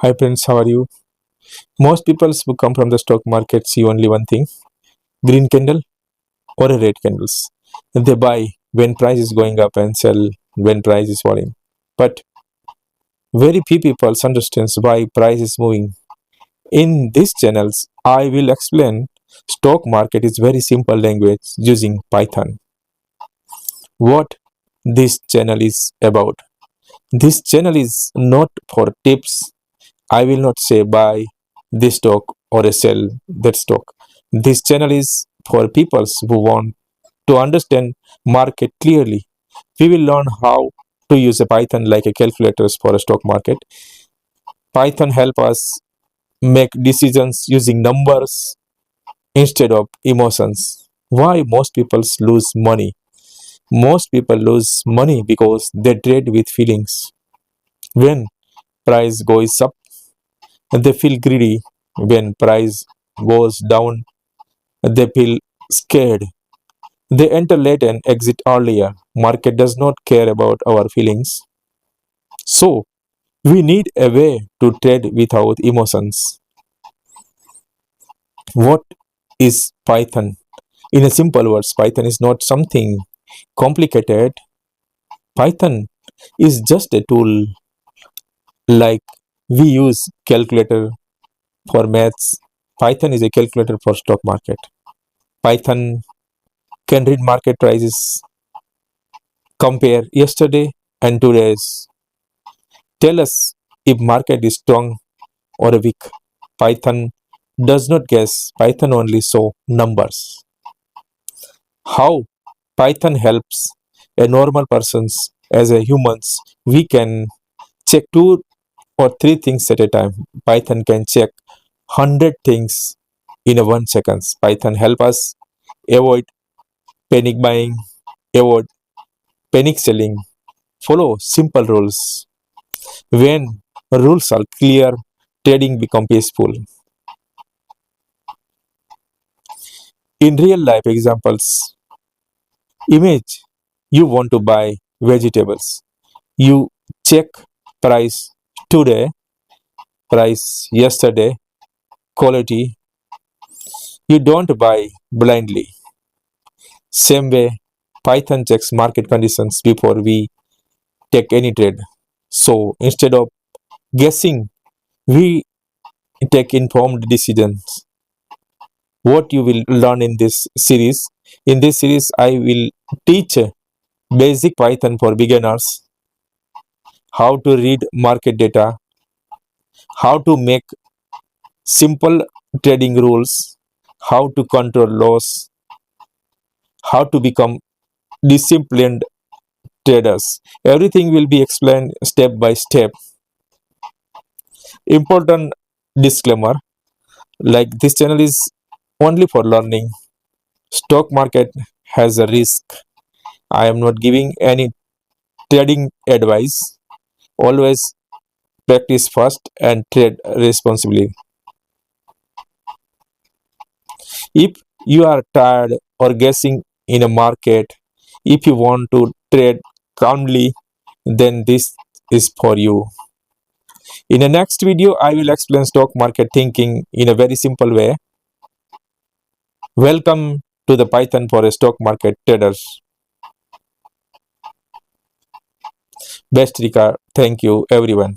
Hi friends, how are you? Most people who come from the stock market see only one thing, green candle or a red candles. They buy when price is going up and sell when price is falling. But very few people understands why price is moving. In these channels, I will explain stock market is very simple language using Python. What this channel is about. This channel is not for tips. I will not say buy this stock or sell that stock. This channel is for people who want to understand market clearly. We will learn how to use a Python like a calculators for a stock market. Python help us make decisions using numbers instead of emotions. Why most people lose money? Most people lose money because they trade with feelings. When price goes up, they feel greedy. When price goes down, they feel scared. They enter late and exit earlier. Market does not care about our feelings. So, we need a way to trade without emotions. What is Python? In a simple words, Python is not something complicated. Python is just a tool like we use calculator for maths. Python is a calculator for stock market. Python can read market prices, compare yesterday and today's, tell us if market is strong or weak. Python does not guess, Python only show numbers. How Python helps a normal persons as a humans, we can check two or three things at a time. Python can check 100 things in a 1 second. Python help us avoid panic buying, avoid panic selling, follow simple rules. When rules are clear, trading become peaceful. In real life examples, image you want to buy vegetables. You check price today, price yesterday, quality. You don't buy blindly. Same way, Python checks market conditions before we take any trade. So instead of guessing, we take informed decisions. What you will learn in this series? In this series, I will teach basic Python for beginners, how to read market data, how to make simple trading rules, how to control loss, how to become disciplined traders. Everything will be explained step by step. Important disclaimer, like this channel is only for learning. Stock market has a risk. I am not giving any trading advice. Always practice first and trade responsibly. If you are tired or guessing in a market, if you want to trade calmly, then this is for you. In the next video, I will explain stock market thinking in a very simple way. Welcome to the Python for a stock market traders. Best regard. Thank you, everyone.